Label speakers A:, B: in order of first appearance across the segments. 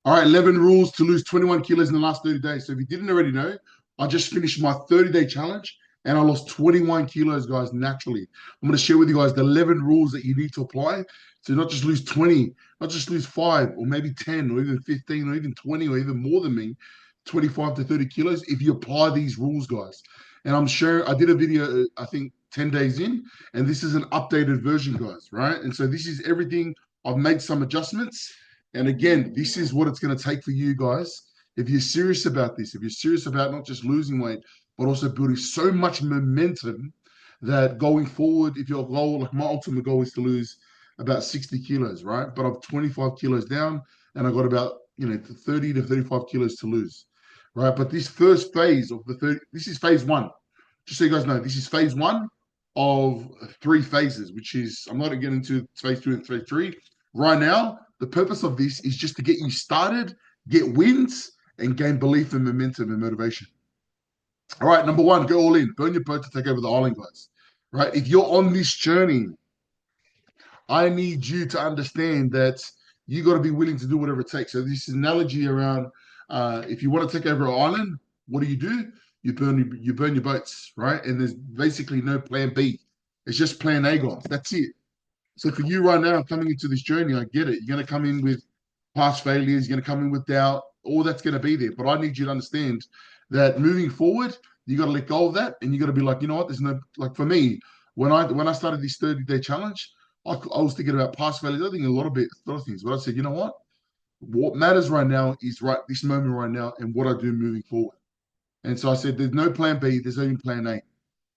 A: All right, 11 rules to lose 21 kilos in the last 30 days. So if you didn't already know, I just finished my 30-day challenge and I lost 21 kilos, guys, naturally. I'm going to share with you guys the 11 rules that you need to apply to not just lose 20, not just lose 5 or maybe 10 or even 15 or even 20 or even more than me, 25 to 30 kilos if you apply these rules, guys. And I'm sure I did a video, I think 10 days in, and this is an updated version, guys, right? And so this is everything. I've made some adjustments. And again, this is what it's going to take for you guys. If you're serious about this, if you're serious about not just losing weight, but also building so much momentum that going forward, if your goal, like my ultimate goal is to lose about 60 kilos, right? But I'm 25 kilos down and I got about, 30 to 35 kilos to lose, right? But this first phase of the 30, this is phase one. Just so you guys know, this is phase one of three phases, which is, I'm not going to get into phase two and phase three. Right now, the purpose of this is just to get you started, get wins, and gain belief and momentum and motivation. All right, number one, go all in. Burn your boat to take over the island, guys. Right? If you're on this journey, I need you to understand that you got to be willing to do whatever it takes. So this analogy around if you want to take over an island, what do? You burn your boats, right? And there's basically no plan B. It's just plan A, guys. That's it. So for you right now, coming into this journey, I get it. You're going to come in with past failures. You're going to come in with doubt. All that's going to be there. But I need you to understand that moving forward, you got to let go of that, and you got to be like, you know what? There's no like for me when I started this 30-day challenge, I was thinking about past failures. I think a lot of things. But I said, you know what? What matters right now is right this moment right now, and what I do moving forward. And so I said, there's no plan B. There's only plan A.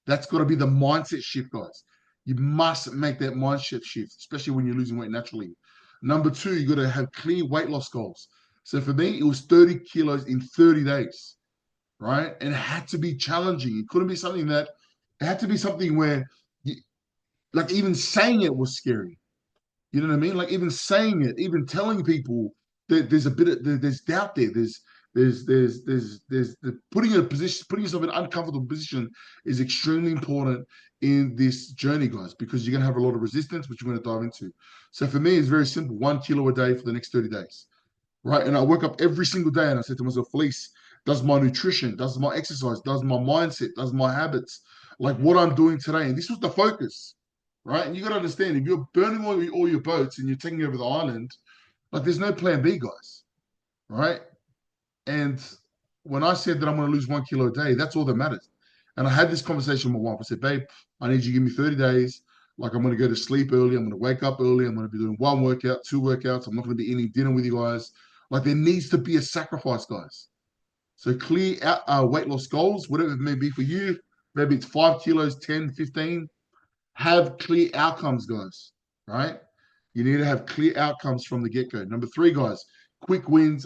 A: That's got to be the mindset shift, guys. You must make that mindset shift, especially when you're losing weight naturally. Number two, you got to have clear weight loss goals. So for me, it was 30 kilos in 30 days, right? And it had to be challenging. It couldn't be something that, it had to be something where, you, like even saying it was scary. You know what I mean? Like even saying it, even telling people that there's a bit of there's doubt there. There's the putting a position, putting yourself in an uncomfortable position is extremely important in this journey, guys, because you're gonna have a lot of resistance, which you're gonna dive into. So for me, it's very simple: 1 kilo a day for the next 30 days, right? And I wake up every single day and I say to myself, Felise, does my nutrition, does my exercise, does my mindset, does my habits, like what I'm doing today. And this was the focus, right? And you got to understand if you're burning all your boats and you're taking over the island, like there's no plan B, guys, right? And when I said that I'm going to lose 1 kilo a day, that's all that matters. And I had this conversation with my wife. I said, babe, I need you to give me 30 days. Like I'm going to go to sleep early. I'm going to wake up early. I'm going to be doing one workout, two workouts. I'm not going to be eating dinner with you guys. Like there needs to be a sacrifice, guys. So clear out our weight loss goals, whatever it may be for you. Maybe it's 5 kilos, 10, 15. Have clear outcomes, guys, right? You need to have clear outcomes from the get-go. Number three, guys, quick wins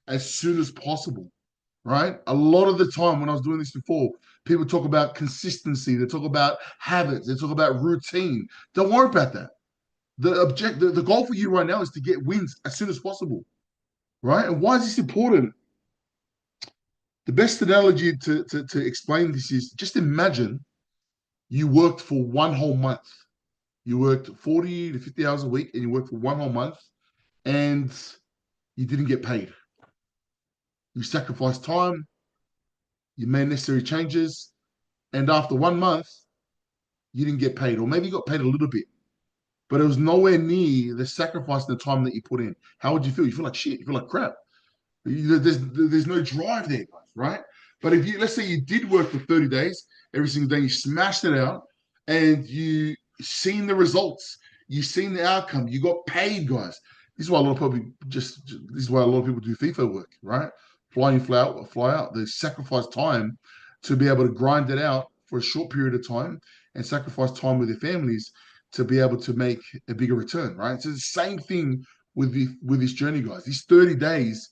A: as soon as possible, right? A lot of the time when I was doing this before, people talk about consistency, they talk about habits, they talk about routine. Don't worry about that. The goal for you right now is to get wins as soon as possible, right? And why is this important? The best analogy to explain this is just imagine you worked for 1 whole month. You worked 40 to 50 hours a week and you worked for 1 whole month and you didn't get paid. You sacrificed time, you made necessary changes, and after 1 month, you didn't get paid. Or maybe you got paid a little bit, but it was nowhere near the sacrifice and the time that you put in. How would you feel? You feel like shit. You feel like crap. There's no drive there, guys, right? But if you, let's say you did work for 30 days, every single day, you smashed it out and you seen the results, you seen the outcome, you got paid, guys. This is why a lot of people this is why a lot of people do FIFA work, right? Fly out. They sacrifice time to be able to grind it out for a short period of time and sacrifice time with their families to be able to make a bigger return, right? So it's the same thing with this journey, guys. These 30 days,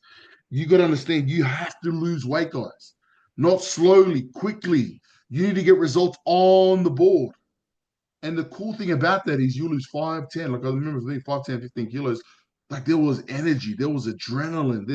A: you got to understand you have to lose weight, guys. Not slowly, quickly. You need to get results on the board. And the cool thing about that is you lose 5, 10. Like I remember for me, 5, 10, 15 kilos. Like there was energy, there was adrenaline.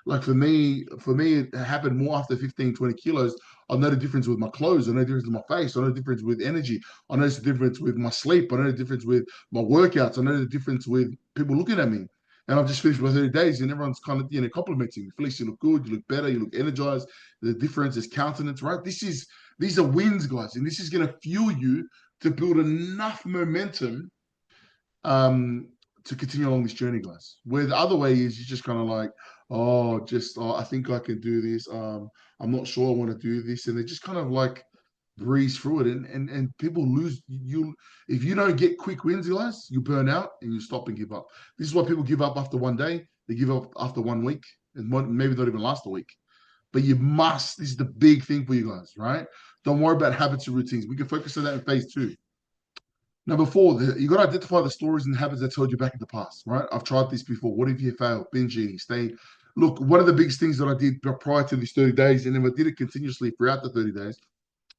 A: Like for me, it happened more after 15, 20 kilos. I know the difference with my clothes. I know the difference with my face. I know the difference with energy. I know the difference with my sleep. I know the difference with my workouts. I know the difference with people looking at me. And I've just finished my 30 days, and everyone's kind of, complimenting me. Felise, you look good, you look better, you look energized. The difference is countenance, right? These are wins, guys, and this is going to fuel you to build enough momentum to continue along this journey, guys. Where the other way is you're just kind of like, I think I can do this. I'm not sure I want to do this, and they just kind of like breeze through it, and people lose. If you don't get quick wins, guys, you burn out and you stop and give up. This is why people give up after one day. They give up after 1 week, and maybe not even last a week. But you must. This is the big thing for you guys, right? Don't worry about habits and routines. We can focus on that in phase 2. Number 4, you got to identify the stories and habits that held you back in the past, right? I've tried this before. What if you fail? Binge eating, stay. Look, one of the biggest things that I did prior to these 30 days, and then I did it continuously throughout the 30 days,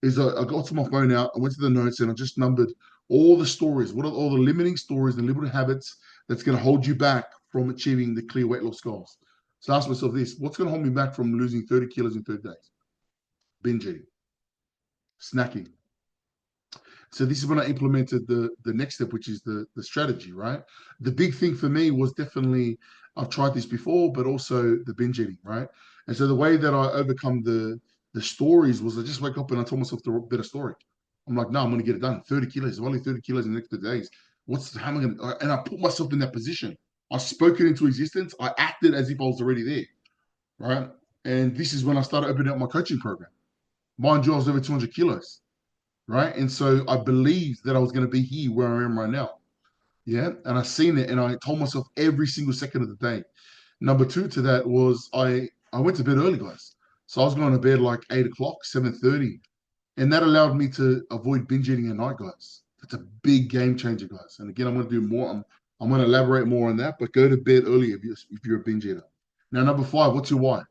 A: is I got to my phone out, I went to the notes, and I just numbered all the stories. What are all the limiting stories and limiting habits that's going to hold you back from achieving the clear weight loss goals? So I asked myself this: what's going to hold me back from losing 30 kilos in 30 days? Binge eating, snacking. So this is when I implemented the next step, which is the strategy, right? The big thing for me was definitely, I've tried this before, but also the binge eating, right? And so the way that I overcome the stories was I just wake up and I told myself the better story. I'm like, no, I'm going to get it done. 30 kilos, I'm only 30 kilos in the next 2 days. How am I going to, and I put myself in that position. I spoke it into existence. I acted as if I was already there, right? And this is when I started opening up my coaching program. Mind you, I was over 200 kilos, right? And so I believed that I was going to be here where I am right now. Yeah. And I seen it and I told myself every single second of the day. Number 2 to that was I went to bed early, guys. So I was going to bed like 8 o'clock, 7:30. And that allowed me to avoid binge eating at night, guys. That's a big game changer, guys. And again, I'm going to do more. I'm going to elaborate more on that, but go to bed early if you're a binge eater. Now, number 5, what's your why?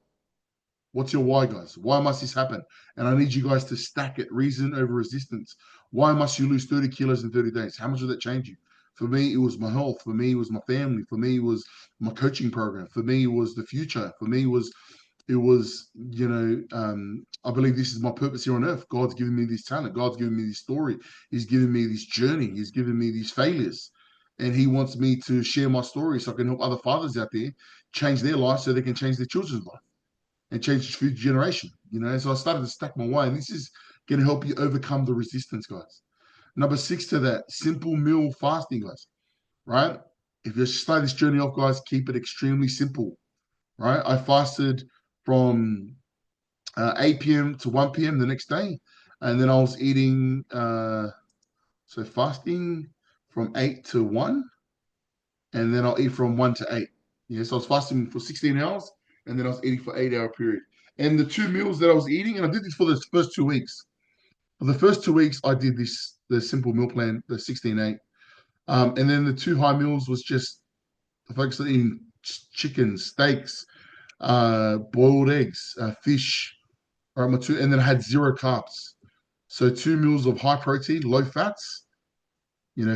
A: What's your why, guys? Why must this happen? And I need you guys to stack it, reason over resistance. Why must you lose 30 kilos in 30 days? How much will that change you? For me, it was my health. For me, it was my family. For me, it was my coaching program. For me, it was the future. For me, it was, I believe this is my purpose here on earth. God's given me this talent. God's given me this story. He's given me this journey. He's given me these failures. And he wants me to share my story so I can help other fathers out there change their life so they can change their children's life and change the future generation. So I started to stack my way, and this is going to help you overcome the resistance, guys. Number 6 to that, simple meal fasting, guys, right? If you start this journey off, guys, keep it extremely simple, right? I fasted from 8 p.m. to 1 p.m. the next day, and then I was eating, so fasting from 8 to 1, and then I'll eat from 1 to 8. Yeah, so I was fasting for 16 hours, and then I was eating for 8-hour period. And the 2 meals that I was eating, and I did this for the first 2 weeks. For the first 2 weeks, I did the simple meal plan, the 16-8. And then the 2 high meals was just I focused on eating chicken, steaks, boiled eggs, fish, right, and then I had 0 carbs. So 2 meals of high protein, low fats,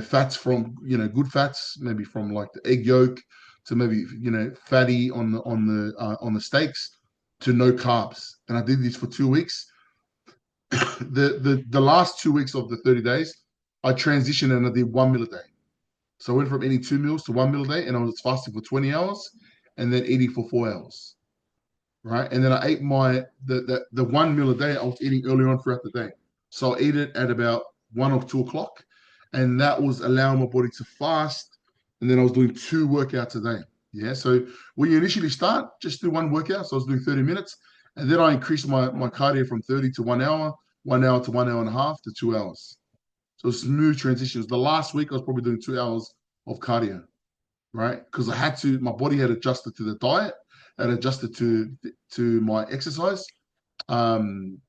A: fats from, good fats, maybe from like the egg yolk to maybe, fatty on the steaks to no carbs. And I did this for 2 weeks. The last 2 weeks of the 30 days, I transitioned and I did 1 meal a day. So I went from eating 2 meals to 1 meal a day, and I was fasting for 20 hours and then eating for 4 hours. Right. And then I ate the 1 meal a day I was eating earlier on throughout the day. So I ate it at about 1 or 2 o'clock. And that was allowing my body to fast. And then I was doing 2 workouts a day. Yeah. So when you initially start, just do 1 workout. So I was doing 30 minutes. And then I increased my cardio from 30 to 1 hour, 1 hour to 1 hour and a half to 2 hours. So smooth transitions. The last week I was probably doing 2 hours of cardio, right? Because my body had adjusted to the diet, had adjusted to my exercise. And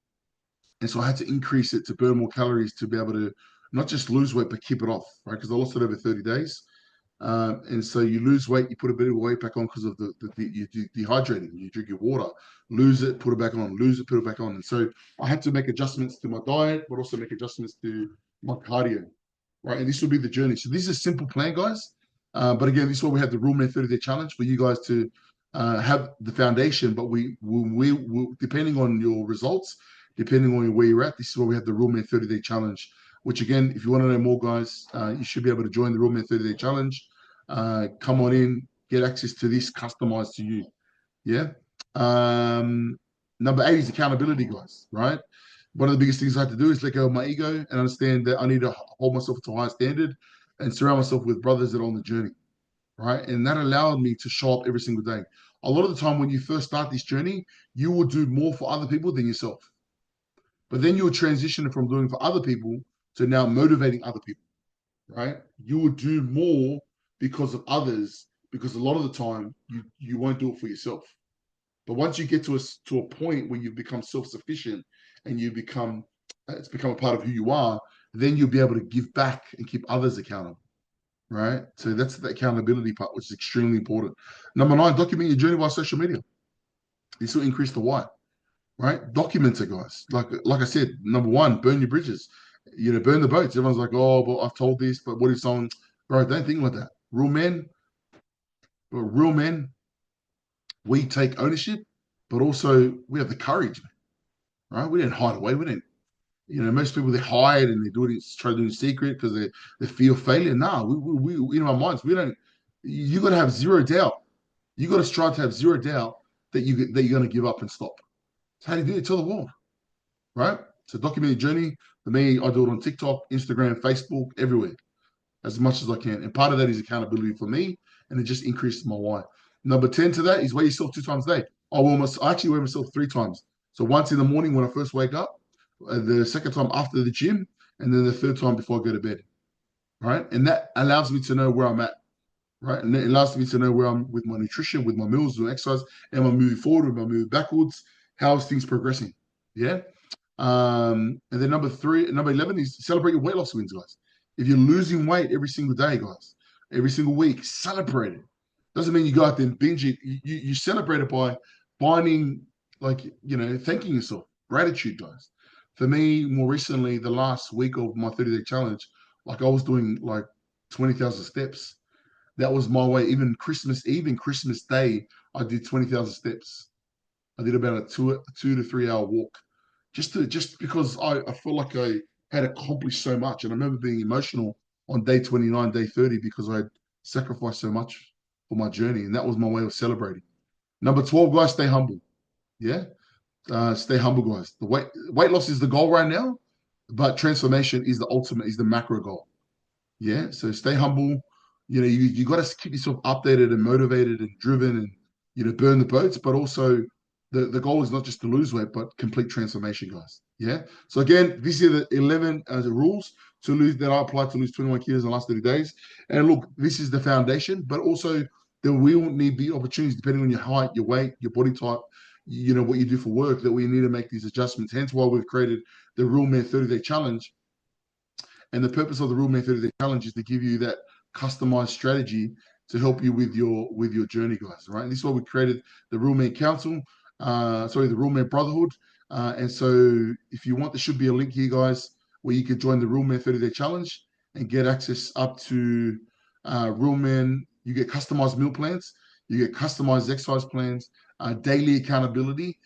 A: so I had to increase it to burn more calories to be able to not just lose weight, but keep it off, right? Because I lost it over 30 days. And so you lose weight, you put a bit of weight back on because of you dehydrating. You drink your water, lose it, put it back on, lose it, put it back on. And so I had to make adjustments to my diet, but also make adjustments to my cardio, right? And this will be the journey. So this is a simple plan, guys. But again, this is why we have the Rule Man 30-day challenge for you guys to have the foundation. But we depending on your results, depending on where you're at, this is why we have the Rule Man 30-day challenge. Which again, if you want to know more, guys, you should be able to join the Rule Man 30-day challenge. Come on in, get access to this customized to you. Yeah. Number 8 is accountability, guys, right? One of the biggest things I have to do is let go of my ego and understand that I need to hold myself to a high standard and surround myself with brothers that are on the journey, right? And that allowed me to show up every single day. A lot of the time when you first start this journey, you will do more for other people than yourself. But then you'll transition from doing for other people to now motivating other people, right? You will do more because of others, because a lot of the time you won't do it for yourself. But once you get to a point where you've become self-sufficient and you become it's become a part of who you are, then you'll be able to give back and keep others accountable, right? So that's the accountability part, which is extremely important. Number 9, document your journey via social media. This will increase the why, right? Document it, guys. Like I said, number 1, burn your bridges. Burn the boats. Everyone's like, oh, but I've told this, but what if someone, bro, don't think like that. Real men, we take ownership, but also we have the courage, right? We didn't hide away. We didn't, most people, they hide and they do it, try to do it in secret because they fear failure. Nah, we in our minds, we don't, you got to have zero doubt. You got to strive to have zero doubt that you're going to give up and stop. That's how do you do it? Tell the world, right? So document your journey. For me, I do it on TikTok, Instagram, Facebook, everywhere, as much as I can. And part of that is accountability for me, and it just increases my why. Number 10 to that is weigh yourself 2 times a day. I actually weigh myself 3 times. So once in the morning when I first wake up, the second time after the gym, and then the third time before I go to bed, right? And that allows me to know where I'm at, right? And it allows me to know where I'm with my nutrition, with my meals, with exercise. Am I moving forward? Am I moving backwards? How's things progressing? Yeah. And then number 11 is celebrate your weight loss wins, guys. If you're losing weight every single day, guys, every single week, celebrate it. Doesn't mean you go out there and binge it. You celebrate it by finding, thanking yourself. Gratitude, guys. For me, more recently, the last week of my 30-day challenge, I was doing 20,000 steps. That was my way. Even Christmas Eve and Christmas Day, I did 20,000 steps. I did about a 2 to 3 hour walk, just because I felt like I had accomplished so much. And I remember being emotional on day 29, day 30, because I had sacrificed so much for my journey. And that was my way of celebrating. Number 12, guys, stay humble. Yeah. Stay humble, guys. The weight loss is the goal right now, but transformation is the macro goal. Yeah. So stay humble. You got to keep yourself updated and motivated and driven and, burn the boats, but also the goal is not just to lose weight, but complete transformation, guys. Yeah. So again, these are the 11 rules that I applied to lose 21 kilos in the last 30 days. And look, this is the foundation, but also there will need be opportunities depending on your height, your weight, your body type, what you do for work, that we need to make these adjustments. Hence why we've created the Real Man 30-Day Challenge. And the purpose of the Real Man 30-Day Challenge is to give you that customized strategy to help you with your journey, guys. Right. And this is why we created the Real Man Council. The Real Man Brotherhood. And so if you want, there should be a link here, guys, where you can join the Real Man 30-Day Challenge and get access up to Real Man. You get customized meal plans. You get customized exercise plans, daily accountability.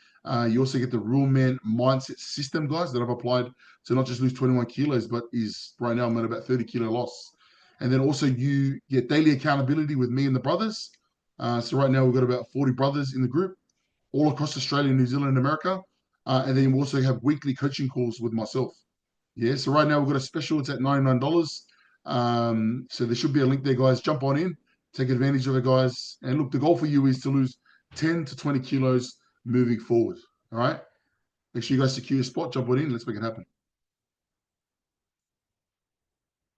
A: You also get the Real Man mindset system, guys, that I've applied to not just lose 21 kilos, but is right now I'm at about 30 kilo loss. And then also you get daily accountability with me and the brothers. So right now we've got about 40 brothers in the group, all across Australia, New Zealand, and America. And then we also have weekly coaching calls with myself. Yeah, so right now we've got a special. It's at $99. So there should be a link there, guys. Jump on in, take advantage of it, guys. And look, the goal for you is to lose 10 to 20 kilos moving forward. All right? Make sure you guys secure your spot. Jump on in. Let's make it happen.